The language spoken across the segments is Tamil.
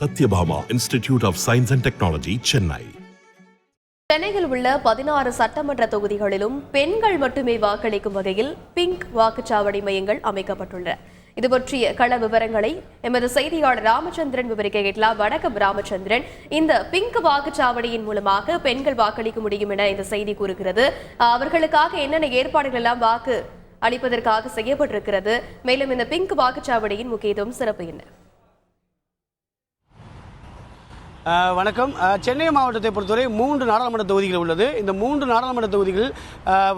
Satyabhama institute of science and technology, Chennai. சென்னையில் உள்ள 16 சட்டமன்ற தொகுதிகளிலும் பெண்கள் மட்டுமே வாக்களிக்கும் வகையில் பிங்க் வாக்குச்சாவடி மையங்கள் அமைக்கப்பட்டுள்ளன. இது பற்றிய கள விவரங்களை எமது செய்தியாளர் ராமச்சந்திரன் விவரிக்க கேட்கலாம். வணக்கம் ராமச்சந்திரன். இந்த பிங்க் வாக்குச்சாவடியின் மூலமாக பெண்கள் வாக்களிக்க முடியும் என இந்த செய்தி கூறுகிறது. அவர்களுக்காக என்னென்ன ஏற்பாடுகள் எல்லாம் வாக்கு அளிப்பதற்காக செய்யப்பட்டிருக்கிறது? மேலும் இந்த பிங்க் வாக்குச்சாவடியின் முக்கியத்துவம், சிறப்பு என்ன? வணக்கம். சென்னை மாவட்டத்தை பொறுத்தவரை 3 நாடாளுமன்ற தொகுதிகள் உள்ளது. இந்த 3 நாடாளுமன்ற தொகுதிகள்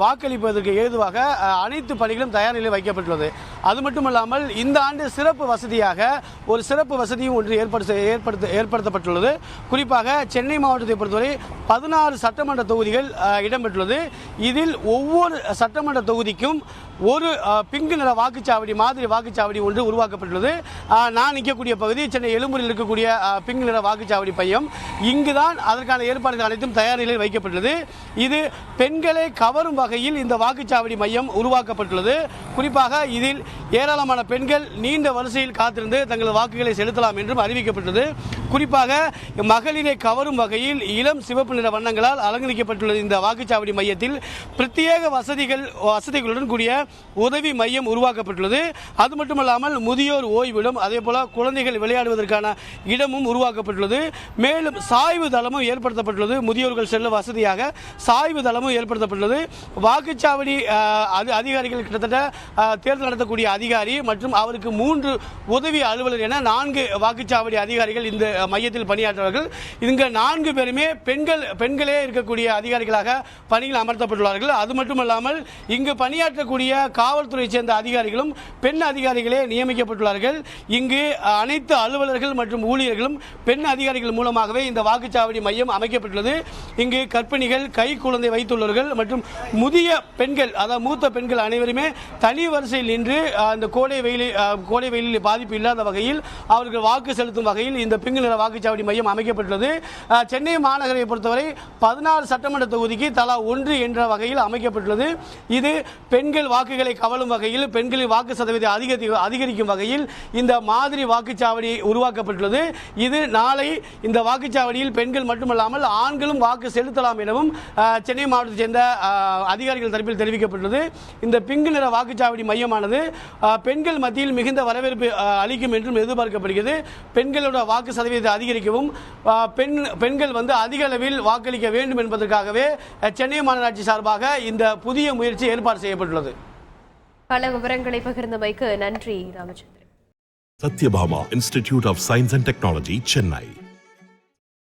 வாக்களிப்பதற்கு ஏதுவாக அனைத்து பணிகளும் தயார் நிலையில் வைக்கப்பட்டுள்ளது. அது மட்டுமல்லாமல் இந்த ஆண்டு சிறப்பு வசதியாக ஒரு சிறப்பு வசதியும் ஒன்று ஏற்படுத்தப்பட்டுள்ளது. குறிப்பாக சென்னை மாவட்டத்தை பொறுத்தவரை 16 சட்டமன்ற தொகுதிகள் இடம்பெற்றுள்ளது. இதில் ஒவ்வொரு சட்டமன்ற தொகுதிக்கும் ஒரு பிங்க் நிற வாக்குச்சாவடி, மாதிரி வாக்குச்சாவடி ஒன்று உருவாக்கப்பட்டுள்ளது. நான் நிற்கக்கூடிய பகுதி சென்னை எழும்பூரில் இருக்கக்கூடிய பிங்க் நிற வாக்குச்சாவடி மையம். இங்குதான் அதற்கான ஏற்பாடுகள் அனைத்தும் தயார் நிலையில் வைக்கப்பட்டுள்ளது. இது பெண்களை கவரும் வகையில் இந்த வாக்குச்சாவடி மையம் உருவாக்கப்பட்டுள்ளது. குறிப்பாக இதில் ஏராளமான பெண்கள் நீண்ட வரிசையில் காத்திருந்து தங்கள் வாக்குகளை செலுத்தலாம் என்றும் அறிவிக்கப்பட்டது. குறிப்பாக மகளிரை கவரும் வகையில் இளம் சிவப்பு நிற வண்ணங்களால் அலங்கரிக்கப்பட்டுள்ளது. இந்த வாக்குச்சாவடி மையத்தில் பிரத்யேக வசதிகளுடன் கூடிய உதவி மையம் உருவாக்கப்பட்டுள்ளது. அது மட்டுமல்லாமல் முதியோர் ஓய்விடம், அதே போல குழந்தைகள் விளையாடுவதற்கான இடமும் உருவாக்கப்பட்டுள்ளது. மேலும் சாய்வு தளமும் ஏற்படுத்தப்பட்டுள்ளது. முதியோர்கள் செல்ல வசதியாக சாய்வு தளமும் ஏற்படுத்தப்பட்டுள்ளது. வாக்குச்சாவடி அதிகாரிகள் கிட்டத்தட்ட தேர்தல் நடத்தக்கூடிய அதிகாரி மற்றும் அவருக்கு 3 உதவி அலுவலர் என 4 வாக்குச்சாவடி அதிகாரிகள் இந்த மையத்தில் பணியாற்றுவார்கள். இங்கு 4 பேருமே பெண்களே இருக்கக்கூடிய அதிகாரிகளாக பணியில் அமர்த்தப்பட்டுள்ளார்கள். அது மட்டுமல்லாமல் இங்கு பணியாற்றக்கூடிய காவல்துறை சேர்ந்த அதிகாரிகளும் பெண் அதிகாரிகளே நியமிக்கப்பட்டுள்ளார்கள். இங்கு அனைத்து அலுவலர்கள் மற்றும் ஊழியர்களும் பெண் அதிகாரிகள் மூலமாகவே இந்த வாக்குச்சாவடி மையம் அமைக்கப்பட்டுள்ளது. இங்கு கர்ப்பிணிகள், கை குழந்தை வைத்துள்ளவர்கள் மற்றும் முதிய பெண்கள், அதாவது மூத்த பெண்கள் அனைவருமே தனி வரிசையில் நின்று அந்த கோடை வெயிலில் பாதிப்பு இல்லாத வகையில் அவர்கள் வாக்கு செலுத்தும் வகையில் இந்த பிங்க் நிற வாக்குச்சாவடி மையம் அமைக்கப்பட்டுள்ளது. சென்னை மாநகரை பொறுத்தவரை 16 சட்டமன்ற தொகுதிக்கு தலா 1 என்ற வகையில் அமைக்கப்பட்டுள்ளது. இது பெண்கள் வாக்குகளை கவலும் வகையில், பெண்களின் வாக்கு சதவீதம் அதிகரிக்கும் வகையில் இந்த மாதிரி வாக்குச்சாவடி உருவாக்கப்பட்டுள்ளது. இது நாளை இந்த வாக்குச்சாவடியில் பெண்கள் மட்டுமல்லாமல் ஆண்களும் வாக்கு செலுத்தலாம் எனவும் சென்னை மாவட்டத்தை சேர்ந்த அதிகாரிகள் தரப்பில் தெரிவிக்கப்பட்டுள்ளது. இந்த பிங்க் நிற வாக்குச்சாவடி மையமானது பெண்கள் மத்தியில் மிகுந்த வரவேற்பு அளிக்கும் என்றும் எதிர்பார்க்கப்படுகிறது. பெண்களோட வாக்கு சதவீதத்தை அதிகரிக்கவும் பெண்கள் அதிக அளவில் வாக்களிக்க வேண்டும் என்பதற்காகவே சென்னை மாநகராட்சி சார்பாக இந்த புதிய முயற்சி ஏற்பாடு செய்யப்பட்டுள்ளது. பல விவரங்களை பகிர்ந்தமைக்கு நன்றி Ramachandran. Sathyabama institute of science and technology, Chennai.